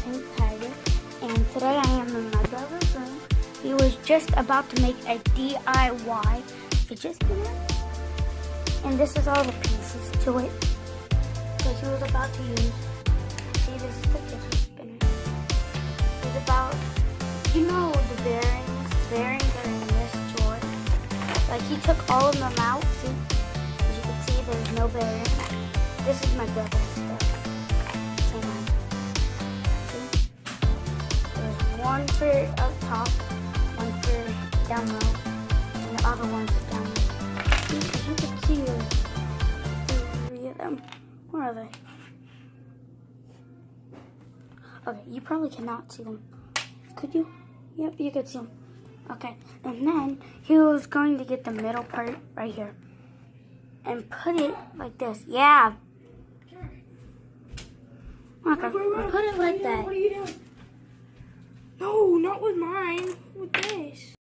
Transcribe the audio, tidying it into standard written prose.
Pink Tiger, and today I am in my brother's room. He was just about to make a DIY fidget spinner, and this is all the pieces to it, because he was about to use, see, this is the fidget spinner. It's about, you know, the bearings are in this drawer. Like, he took all of them out, see, as you can see, there's no bearing. This is my brother's stuff. There's one for up top, one for down low, and the other one's down low. As you can see, there's 3 of them. Where are they? Okay, you probably cannot see them. Could you? Yep, you could see them. Okay, and then he was going to get the middle part right here and put it like this. Yeah. Okay, put it like that. What are you doing? No, not with mine. With this.